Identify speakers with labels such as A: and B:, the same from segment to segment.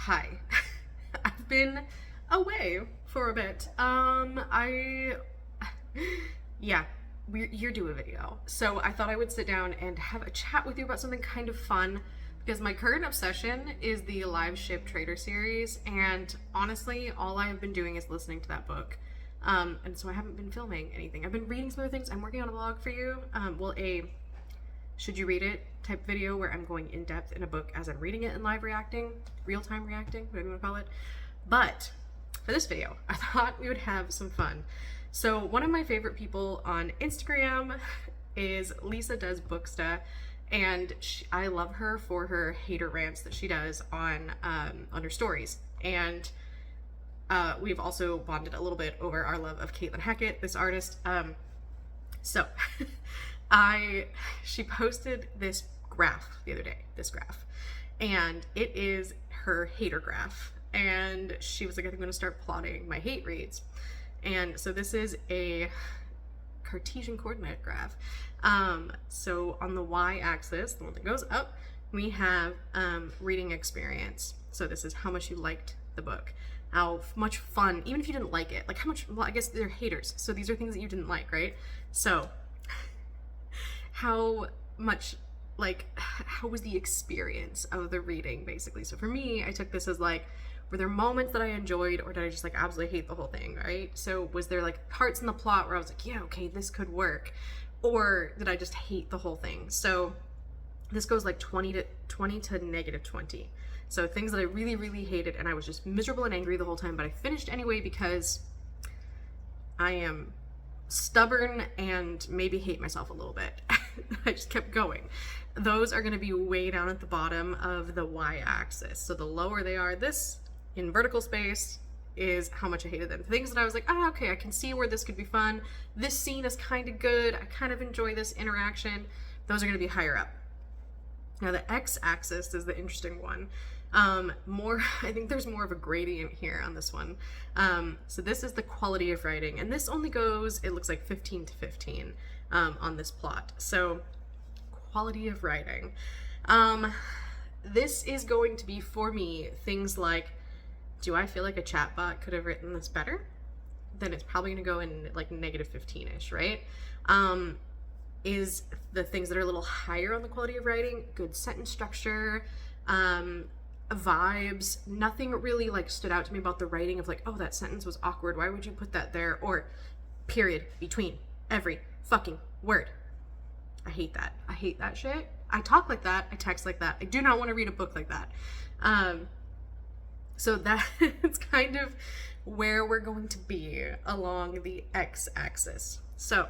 A: Hi. I've been away for a bit. Yeah, you're due a video. So I thought I would sit down and have a chat with you about something kind of fun because my current obsession is the Live Ship Trader series, and honestly, all I have been doing is listening to that book. And so I haven't been filming anything. I've been reading some other things. I'm working on a vlog for you. A should you read it type video where I'm going in depth in a book as I'm reading it and live reacting, real time reacting, whatever you want to call it. But for this video, I thought we would have some fun. So one of my favorite people on Instagram is Lisa Does Booksta, and I love her for her hater rants that she does on her stories. And we've also bonded a little bit over our love of Caitlin Hackett, this artist. She posted this graph the other day, and it is her hater graph. And she was like, I'm going to start plotting my hate reads. And so this is a Cartesian coordinate graph. So on the y-axis, the one that goes up, we have reading experience. So this is how much you liked the book, how much fun, even if you didn't like it, like how much, well, I guess they're haters. So these are things that you didn't like, right? So how much, like, how was the experience of the reading, basically? So for me, I took this as like, were there moments that I enjoyed, or did I just like absolutely hate the whole thing, right? So was there like parts in the plot where I was like, yeah, okay, this could work, or did I just hate the whole thing? So this goes like 20 to -20. So things that I really, really hated, and I was just miserable and angry the whole time, but I finished anyway because I am stubborn and maybe hate myself a little bit. I just kept going. Those are going to be way down at the bottom of the y-axis. So the lower they are, this in vertical space is how much I hated them. Things that I was like, oh, okay, I can see where this could be fun. This scene is kind of good. I kind of enjoy this interaction. Those are going to be higher up. Now the x-axis is the interesting one. I think there's more of a gradient here on this one. So this is the quality of writing, and this only goes, it looks like 15 to 15 on this plot. So quality of writing. This is going to be, for me, things like, do I feel like a chatbot could have written this better? Then it's probably going to go in like -15-ish, right? Is the things that are a little higher on the quality of writing, good sentence structure, vibes. Nothing really like stood out to me about the writing of like, oh, that sentence was awkward, why would you put that there? Or period between every fucking word. I hate that. I hate that shit. I talk like that. I text like that. I do not want to read a book like that. So that's kind of where we're going to be along the x-axis. So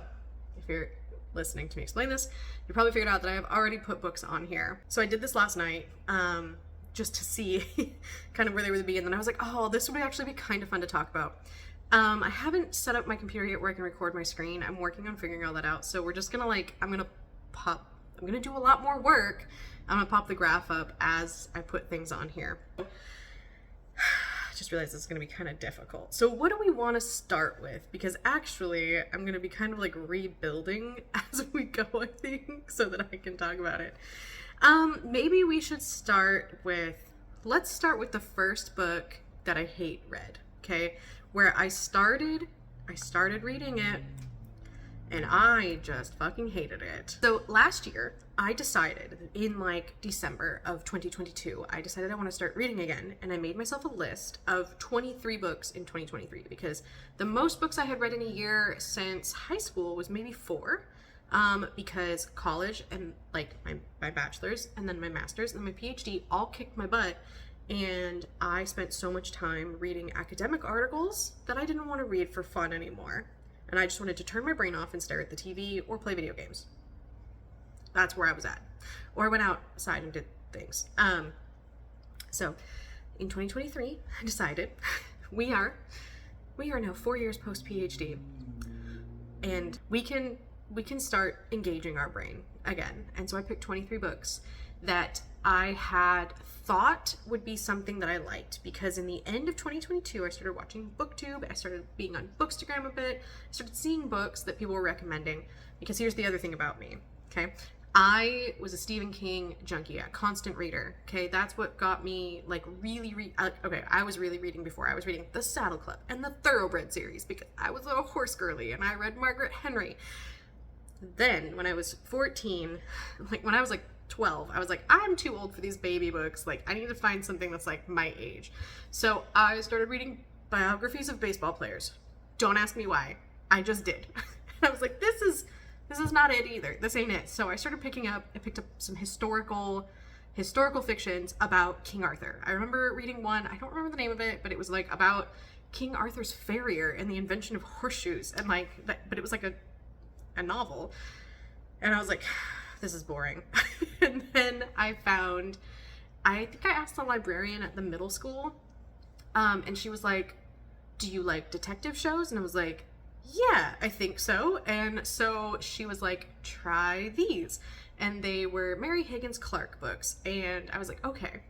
A: if you're listening to me explain this, you probably figured out that I have already put books on here. So I did this last night, just to see kind of where they would be, and then I was like, oh, this would actually be kind of fun to talk about. I haven't set up my computer yet where I can record my screen. I'm working on figuring all that out. So we're just gonna like, I'm gonna do a lot more work. I'm gonna pop the graph up as I put things on here. I just realized it's gonna be kind of difficult. So what do we want to start with? Because actually I'm gonna be kind of like rebuilding as we go, I think, so that I can talk about it. Maybe we should start with, let's start with the first book that I read, okay? Where I started reading it, and I just fucking hated it. So last year, I decided in like December of 2022, I decided I want to start reading again, and I made myself a list of 23 books in 2023, because the most books I had read in a year since high school was maybe 4. Because college and like my bachelor's and then my master's and my PhD all kicked my butt, and I spent so much time reading academic articles that I didn't want to read for fun anymore, and I just wanted to turn my brain off and stare at the TV or play video games. That's where I was at, or I went outside and did things. So in 2023 I decided we are now 4 years post PhD, and we can start engaging our brain again. And so I picked 23 books that I had thought would be something that I liked, because in the end of 2022, I started watching BookTube, I started being on Bookstagram a bit, I started seeing books that people were recommending, because here's the other thing about me, okay? I was a Stephen King junkie, a constant reader. Okay, that's what got me like okay, I was really reading before. I was reading The Saddle Club and the Thoroughbred series because I was a horse girly and I read Margaret Henry. Then when I was 14, like when I was like 12, I was like, I'm too old for these baby books. Like I need to find something that's like my age. So I started reading biographies of baseball players. Don't ask me why. I just did. I was like, this is not it either. This ain't it. So I picked up some historical fictions about King Arthur. I remember reading one, I don't remember the name of it, but it was like about King Arthur's farrier and the invention of horseshoes and like that, but it was like a novel. And I was like, this is boring. And then I think I asked the librarian at the middle school, and she was like, do you like detective shows? And I was like, yeah, I think so. And so she was like, try these. And they were Mary Higgins Clark books. And I was like, okay,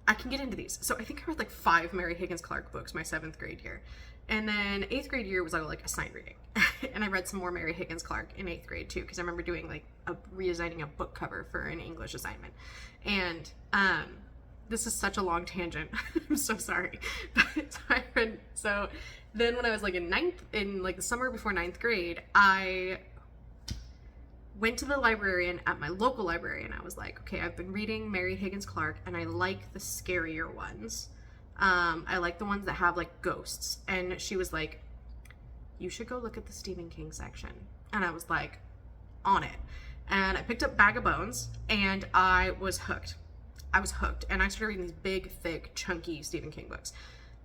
A: I can get into these. So I think I read like 5 Mary Higgins Clark books my 7th grade year. And then 8th grade year was like assigned reading. And I read some more Mary Higgins Clark in 8th grade too, because I remember doing like redesigning a book cover for an English assignment. And this is such a long tangent. I'm so sorry. So then when I was like in the summer before 9th grade, I went to the librarian at my local library and I was like, okay, I've been reading Mary Higgins Clark and I like the scarier ones. I like the ones that have like ghosts. And she was like, you should go look at the Stephen King section. And I was like, on it. And I picked up Bag of Bones and I was hooked. And I started reading these big, thick, chunky Stephen King books.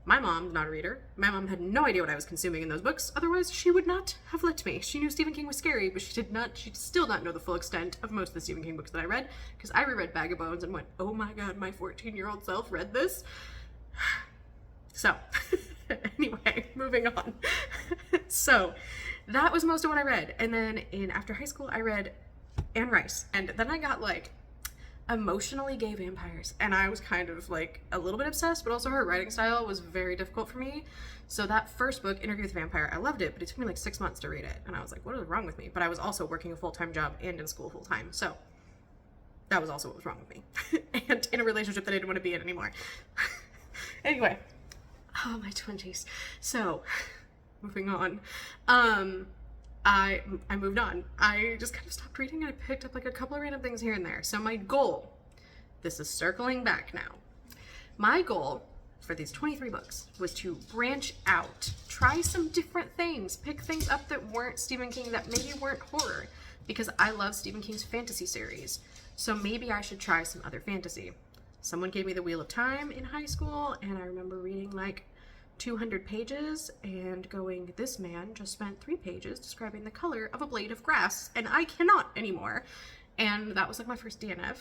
A: My mom, not a reader, my mom had no idea what I was consuming in those books. Otherwise, she would not have let me. She knew Stephen King was scary, but she did still not know the full extent of most of the Stephen King books that I read, because I reread Bag of Bones and went, oh my god, my 14-year-old self read this? So, anyway, moving on. So, that was most of what I read. And then after high school, I read Anne Rice. And then I got like emotionally gay vampires, and I was kind of like a little bit obsessed, but also her writing style was very difficult for me. So that first book, Interview with a Vampire, I loved it, but it took me like 6 months to read it, and I was like, what is wrong with me? But I was also working a full-time job and in school full-time, so that was also what was wrong with me. And in a relationship that I didn't want to be in anymore. Anyway, my 20s. So moving on. I moved on. I just kind of stopped reading and I picked up like a couple of random things here and there. So my goal, this is circling back now. My goal for these 23 books was to branch out, try some different things, pick things up that weren't Stephen King, that maybe weren't horror, because I love Stephen King's fantasy series. So maybe I should try some other fantasy. Someone gave me The Wheel of Time in high school, and I remember reading like 200 pages and going, this man just spent 3 pages describing the color of a blade of grass, and I cannot anymore. And that was like my first DNF.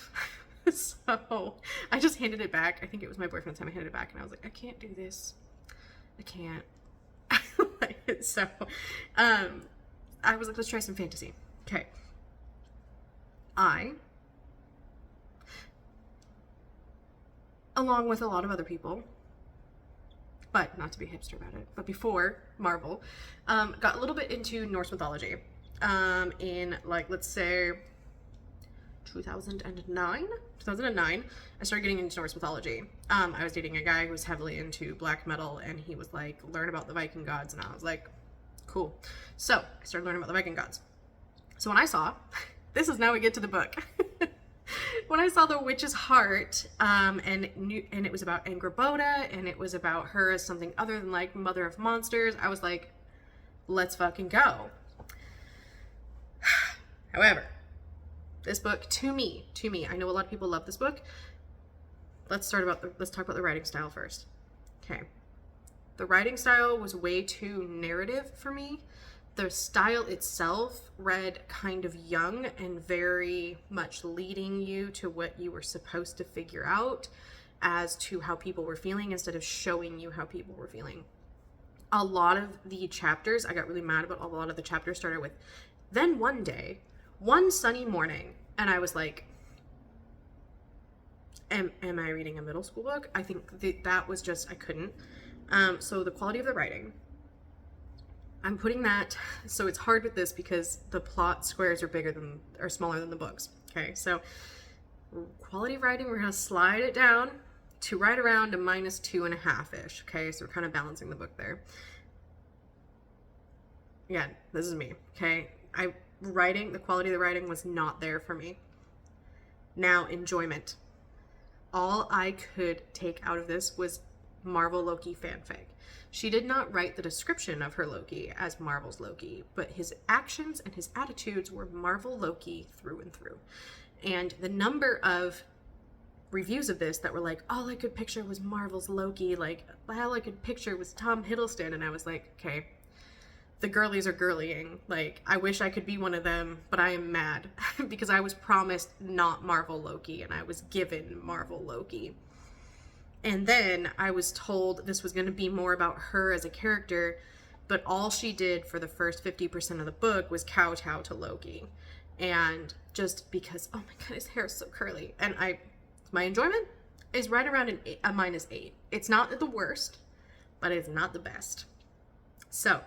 A: So I just handed it back. I think it was my boyfriend's time. I handed it back and I was like, I can't do this. I can't. So I was like, let's try some fantasy. Okay. I, along with a lot of other people, but not to be hipster about it, but before Marvel, got a little bit into Norse mythology in like, let's say 2009, I started getting into Norse mythology. I was dating a guy who was heavily into black metal, and he was like, learn about the Viking gods, and I was like, cool. So I started learning about the Viking gods. So when I saw, this is now we get to the book. When I saw The Witch's Heart, and it was about Angrboda, and it was about her as something other than like mother of monsters, I was like, let's fucking go. However, this book, to me, I know a lot of people love this book. Let's talk about the writing style first. Okay. The writing style was way too narrative for me. The style itself read kind of young and very much leading you to what you were supposed to figure out as to how people were feeling instead of showing you how people were feeling. A lot of the chapters, I got really mad about a lot of the chapters started with, then one day, one sunny morning, and I was like, am I reading a middle school book? I think that was just, I couldn't. So the quality of the writing, I'm putting that, so it's hard with this because the plot squares are smaller than the books. Okay, so quality of writing, we're gonna slide it down to right around a -2.5-ish. Okay, so we're kind of balancing the book there. Yeah, this is me. Okay, the quality of the writing was not there for me. Now, enjoyment. All I could take out of this was Marvel Loki fanfic. She did not write the description of her Loki as Marvel's Loki, but his actions and his attitudes were Marvel Loki through and through. And the number of reviews of this that were like, all I could picture was Marvel's Loki, like, all I could picture was Tom Hiddleston, and I was like, okay, the girlies are girlying. Like, I wish I could be one of them, but I am mad because I was promised not Marvel Loki, and I was given Marvel Loki. And then I was told this was going to be more about her as a character, but all she did for the first 50% of the book was kowtow to Loki. And just because, oh my god, his hair is so curly. And my enjoyment is right around a -8. It's not the worst, but it's not the best. So,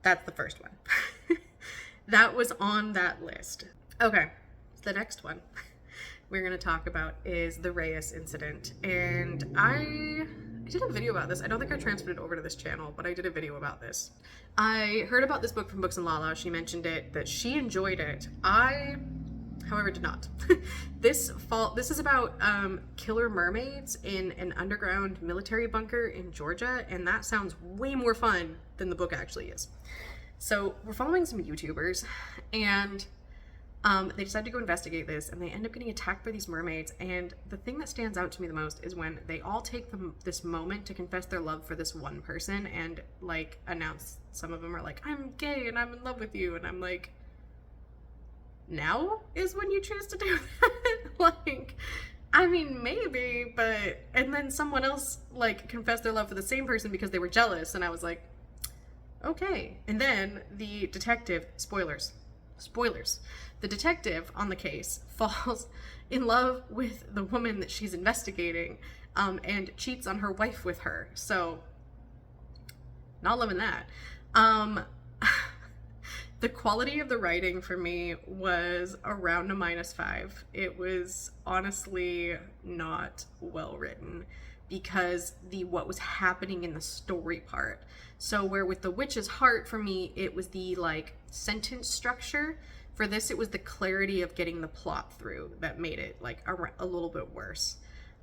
A: that's the first one. That was on that list. Okay, the next one we're going to talk about is the Reyes incident. And I did a video about this. I don't think I transferred it over to this channel, but I did a video about this. I heard about this book from Books and Lala. She mentioned it, that she enjoyed it. I, however, did not. This is about killer mermaids in an underground military bunker in Georgia, and that sounds way more fun than the book actually is. So we're following some YouTubers, and they decide to go investigate this, and they end up getting attacked by these mermaids. And the thing that stands out to me the most is when they all take this moment to confess their love for this one person and like announce. Some of them are like, I'm gay and I'm in love with you, and I'm like, now is when you choose to do that? Like, I mean, maybe, but, and then someone else like confessed their love for the same person because they were jealous, and I was like, okay. And then the detective, spoilers, the detective on the case falls in love with the woman that she's investigating, and cheats on her wife with her. So, not loving that. The quality of the writing for me was around a -5. It was honestly not well written because what was happening in the story part. So where with The Witch's Heart, for me, it was the like sentence structure. For this, it was the clarity of getting the plot through that made it like a little bit worse.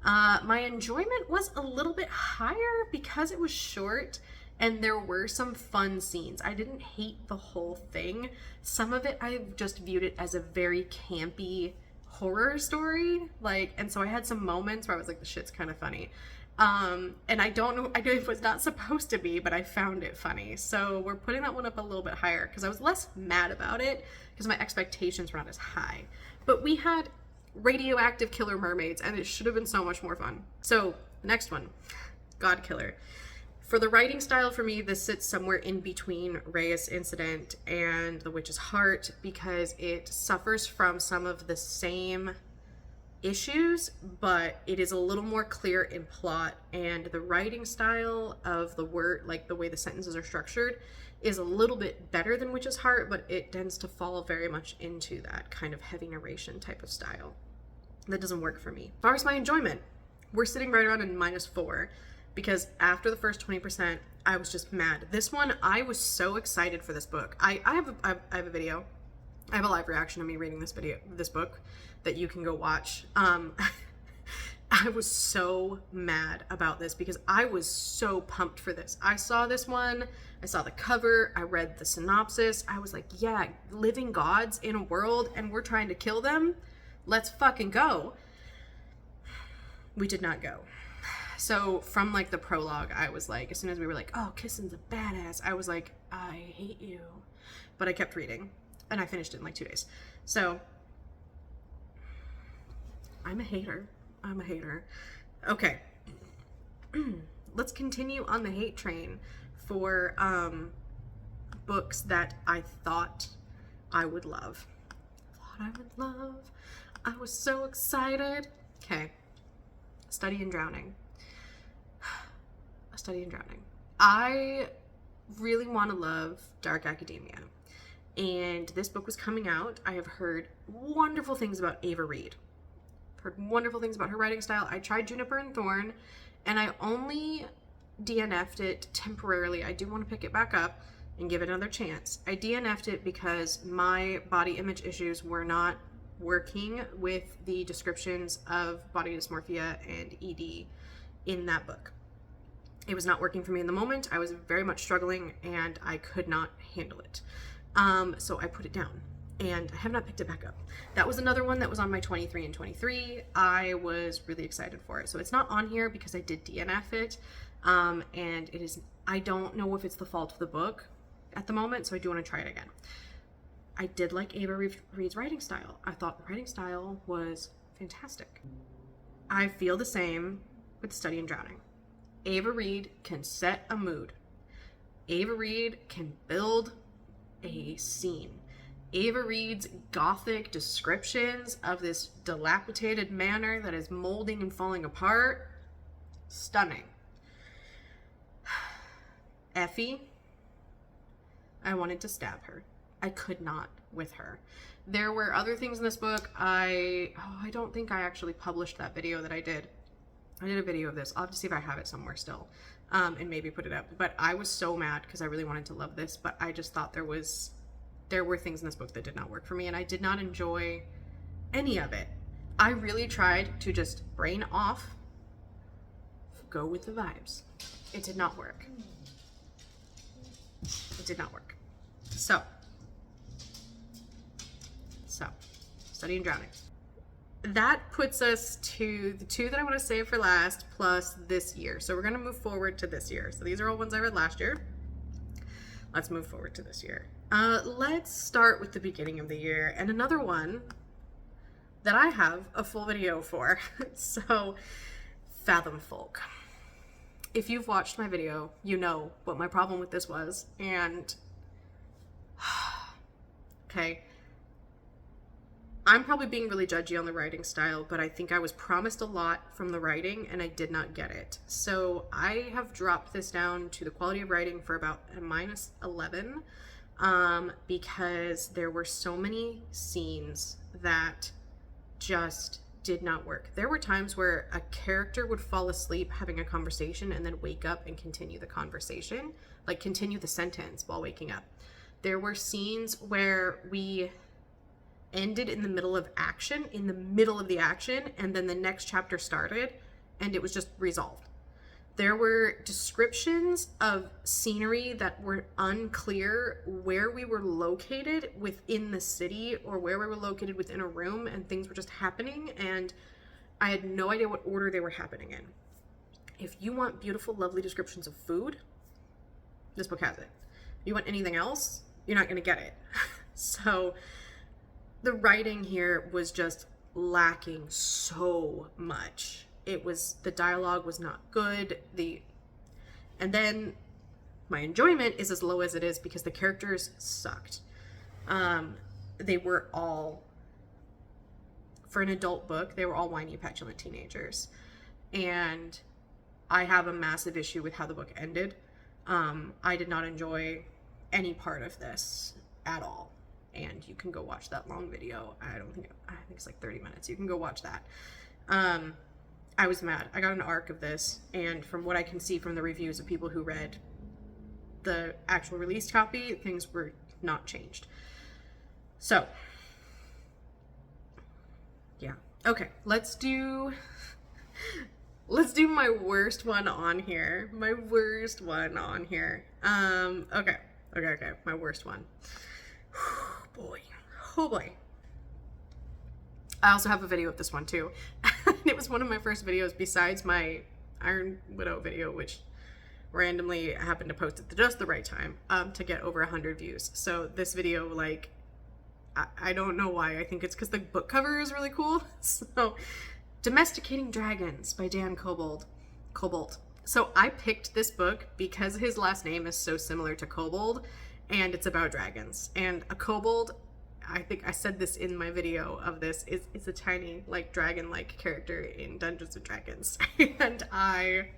A: My enjoyment was a little bit higher because it was short and there were some fun scenes. I didn't hate the whole thing. Some of it, I just viewed it as a very campy horror story. And so I had some moments where I was like, the shit's kind of funny. And I don't know, it was not supposed to be, but I found it funny. So we're putting that one up a little bit higher because I was less mad about it because my expectations were not as high. But we had radioactive killer mermaids, and it should have been so much more fun. So next one, God Killer. For the writing style, for me, this sits somewhere in between Reyes Incident and The Witch's Heart because it suffers from some of the same issues, but it is a little more clear in plot, and the writing style of the word, like the way the sentences are structured, is a little bit better than Witch's Heart, but it tends to fall very much into that kind of heavy narration type of style. That doesn't work for me. As far as my enjoyment, we're sitting right around a -4 because after the first 20%, I was just mad. This one, I was so excited for this book. I have a video. I have a live reaction of me reading this book that you can go watch. I was so mad about this because I was so pumped for this. I saw this one, I saw the cover, I read the synopsis. I was like, yeah, living gods in a world and we're trying to kill them. Let's fucking go. We did not go. So from like the prologue, I was like, as soon as we were like, oh, Kissing's a badass, I was like, I hate you. But I kept reading and I finished it in like 2 days. So I'm a hater. Okay. Let's continue on the hate train for books that I thought I would love. I was so excited. Okay. A Study in Drowning. I really want to love dark academia. And this book was coming out. I have heard wonderful things about Ava Reid. Heard wonderful things about her writing style. I tried Juniper and Thorn, and I only DNF'd it temporarily. I do want to pick it back up and give it another chance. I DNF'd it because my body image issues were not working with the descriptions of body dysmorphia and ED in that book. It was not working for me in the moment. I was very much struggling and I could not handle it. So I put it down and I have not picked it back up. That was another one that was on my 23 and 23. I was really excited for it. So it's not on here because I did DNF it. And it is, I don't know if it's the fault of the book at the moment, so I do want to try it again. I did like Ava Reid's writing style. I thought the writing style was fantastic. I feel the same with Study in Drowning. Ava Reid can set a mood. Ava Reid can build a scene. Ava Reid's gothic descriptions of this dilapidated manor that is molding and falling apart, stunning. Effie, I wanted to stab her. I could not with her. There were other things in this book. I don't think I actually published that video that I did. I did a video of this. I'll have to see if I have it somewhere still, and maybe put it up. But I was so mad because I really wanted to love this, but I just thought there were things in this book that did not work for me, and I did not enjoy any of it. I really tried to just brain off, go with the vibes. It did not work. It did not work. So, Study in Drowning. That puts us to the two that I want to save for last, plus this year. So we're going to move forward to this year. So these are all ones I read last year. Let's move forward to this year. Let's start with the beginning of the year, and another one that I have a full video for. So, Fathom Folk. If you've watched my video, you know what my problem with this was, and okay, I'm probably being really judgy on the writing style, but I think I was promised a lot from the writing and I did not get it. So I have dropped this down to the quality of writing for about a -11, because there were so many scenes that just did not work. There were times where a character would fall asleep having a conversation and then wake up and continue the conversation, like continue the sentence while waking up. There were scenes where we ended in the middle of action, and then the next chapter started and it was just resolved. There were descriptions of scenery that were unclear where we were located within the city or where we were located within a room, and things were just happening and I had no idea what order they were happening in. If you want beautiful, lovely descriptions of food, this book has it. If you want anything else, you're not going to get it. So the writing here was just lacking so much. The dialogue was not good. And then my enjoyment is as low as it is because the characters sucked. They were all, for an adult book, they were all whiny, petulant teenagers. And I have a massive issue with how the book ended. I did not enjoy any part of this at all. And you can go watch that long video. I think it's like 30 minutes. You can go watch that. I was mad. I got an arc of this, and from what I can see from the reviews of people who read the actual released copy, things were not changed. So, yeah. Okay, let's do my worst one on here. Okay, my worst one. Oh boy. I also have a video of this one too. It was one of my first videos besides my Iron Widow video, which randomly happened to post at just the right time to get over 100 views. So this video, like, I don't know why. I think it's because the book cover is really cool. So, Domesticating Dragons by Dan Cobbold. So I picked this book because his last name is so similar to Kobold, and it's about dragons. And a kobold, I think I said this in my video of this, is a tiny, like, dragon-like character in Dungeons & Dragons. And I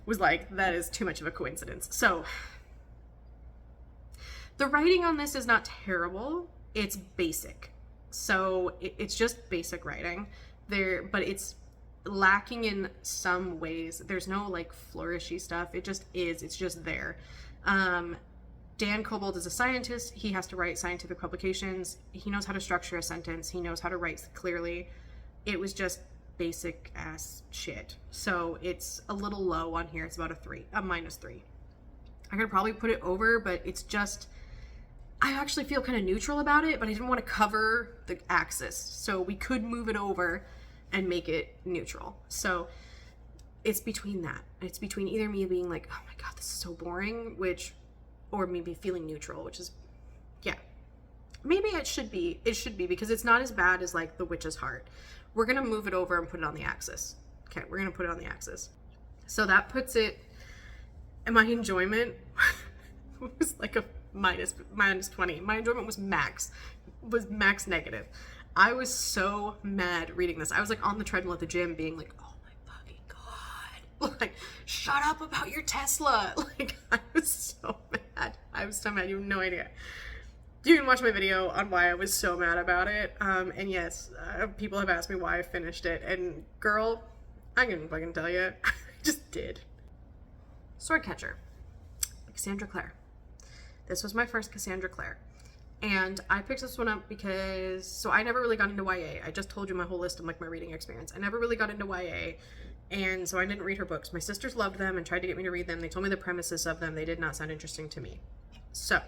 A: was like, that is too much of a coincidence. So The writing on this is not terrible. It's basic. So it's just basic writing there, but it's lacking in some ways. There's no like flourishy stuff. It just is. It's just there. Dan Kobold is a scientist. He has to write scientific publications. He knows how to structure a sentence. He knows how to write clearly. It was just basic ass shit. So it's a little low on here. It's about a -3. I could probably put it over, but it's just, I actually feel kind of neutral about it, but I didn't want to cover the axis. So we could move it over and make it neutral. So it's between that. It's between either me being like, oh my God, this is so boring, or maybe feeling neutral, which is, yeah. Maybe it should be because it's not as bad as like The Witch's Heart. We're going to move it over and put it on the axis. Okay, we're going to put it on the axis. So that puts it, and my enjoyment was like a minus 20. My enjoyment was max negative. I was so mad reading this. I was like on the treadmill at the gym being like, oh my fucking God. Like, shut up about your Tesla. Like, I was so mad. You have no idea. You can watch my video on why I was so mad about it. And yes, people have asked me why I finished it. And girl, I can fucking tell you. I just did. Swordcatcher. Cassandra Clare. This was my first Cassandra Clare. And I picked this one up because, so I never really got into YA. I just told you my whole list of like my reading experience. I never really got into YA. And so I didn't read her books. My sisters loved them and tried to get me to read them. They told me the premises of them. They did not sound interesting to me. So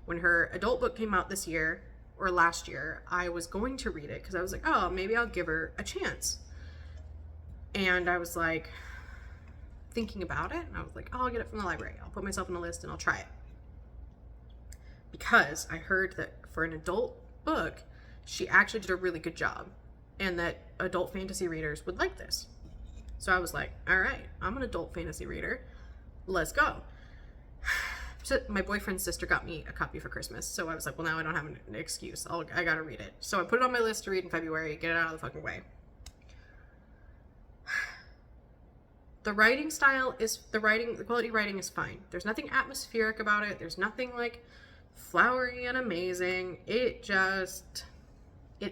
A: when her adult book came out this year or last year, I was going to read it because I was like, oh, maybe I'll give her a chance. And I was like thinking about it. And I was like, oh, I'll get it from the library. I'll put myself on a list and I'll try it. Because I heard that for an adult book, she actually did a really good job and that adult fantasy readers would like this. So I was like, all right, I'm an adult fantasy reader. Let's go. So my boyfriend's sister got me a copy for Christmas. So I was like, well, now I don't have an excuse. I gotta read it. So I put it on my list to read in February, get it out of the fucking way. The quality writing is fine. There's nothing atmospheric about it. There's nothing like flowery and amazing. It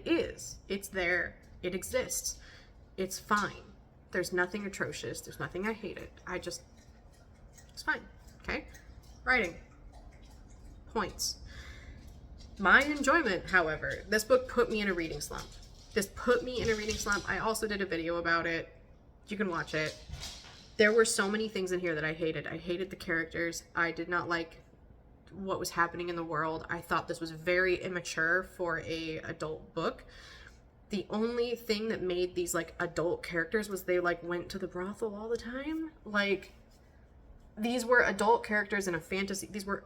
A: is. It's there. It exists. It's fine. There's nothing atrocious. There's nothing I hated. It's fine. Okay? Writing. Points. My enjoyment, however, this book put me in a reading slump. I also did a video about it. You can watch it. There were so many things in here that I hated. I hated the characters. I did not like what was happening in the world. I thought this was very immature for a adult book. The only thing that made these like adult characters was they like went to the brothel all the time. Like, these were adult characters in a fantasy. These were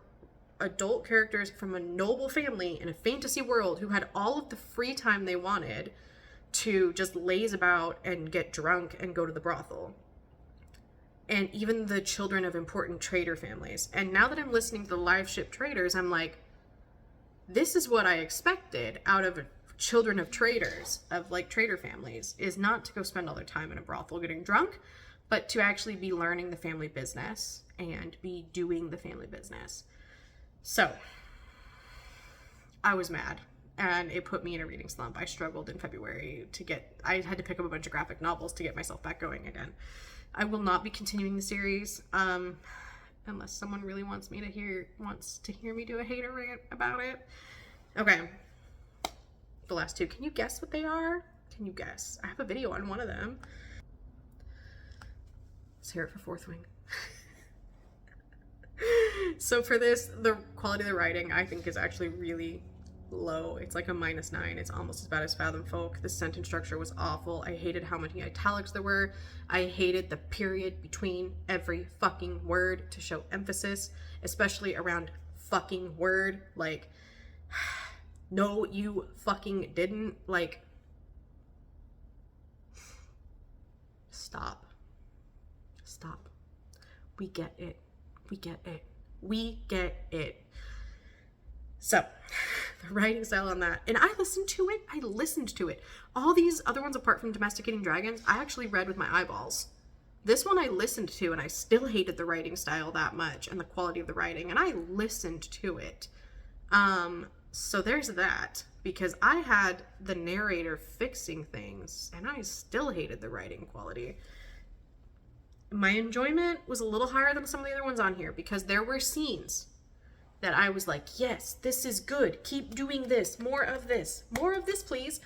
A: adult characters from a noble family in a fantasy world who had all of the free time they wanted to just laze about and get drunk and go to the brothel. And even the children of important trader families. And now that I'm listening to the live ship traders, I'm like, this is what I expected out of children of traders, of like trader families, is not to go spend all their time in a brothel getting drunk, but to actually be learning the family business and be doing the family business. So I was mad and it put me in a reading slump. I struggled in February I had to pick up a bunch of graphic novels to get myself back going again. I will not be continuing the series unless someone really wants to hear me do a hater rant about it. Okay. The last two. Can you guess what they are? Can you guess? I have a video on one of them. Let's hear it for Fourth Wing. So for this, the quality of the writing I think is actually really low. It's like a -9. It's almost as bad as Fathom Folk. The sentence structure was awful. I hated how many italics there were. I hated the period between every fucking word to show emphasis, especially around fucking word. Like, no, you fucking didn't. Like, stop. We get it. So, the writing style on that, and I listened to it. All these other ones apart from Domesticating Dragons, I actually read with my eyeballs. This one I listened to and I still hated the writing style that much and the quality of the writing, and I listened to it. So there's that, because I had the narrator fixing things and I still hated the writing quality. My enjoyment was a little higher than some of the other ones on here because there were scenes that I was like, yes, this is good. Keep doing this. More of this. More of this, please.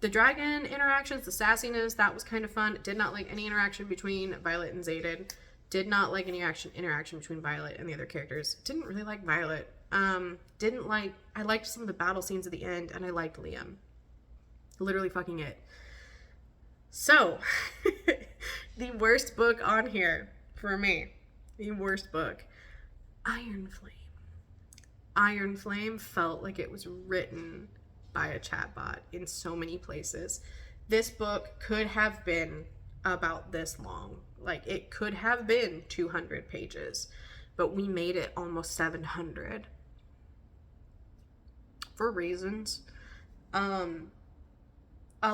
A: The dragon interactions, the sassiness, that was kind of fun. Did not like any interaction between Violet and Xaden. Did not like any interaction between Violet and the other characters. Didn't really like Violet. I liked some of the battle scenes at the end, and I liked Liam. Literally fucking it. So, the worst book on here for me, the worst book, Iron Flame. Iron Flame felt like it was written by a chatbot in so many places. This book could have been about this long. Like, it could have been 200 pages, but we made it almost 700 for reasons.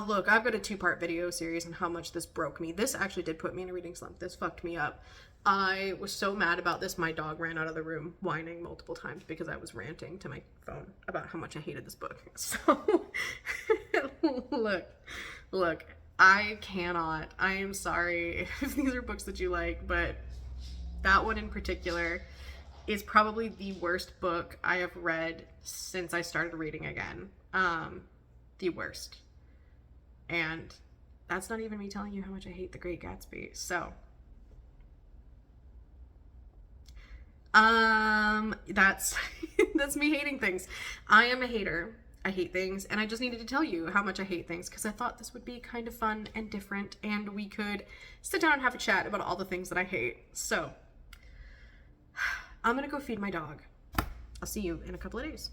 A: Look, I've got a 2-part video series on how much this broke me. This actually did put me in a reading slump. This fucked me up. I was so mad about this, my dog ran out of the room whining multiple times because I was ranting to my phone about how much I hated this book. So, look, I am sorry if these are books that you like, but that one in particular is probably the worst book I have read since I started reading again. The worst. And that's not even me telling you how much I hate The Great Gatsby. So, that's me hating things. I am a hater. I hate things, and I just needed to tell you how much I hate things because I thought this would be kind of fun and different, and we could sit down and have a chat about all the things that I hate. So, I'm gonna go feed my dog. I'll see you in a couple of days.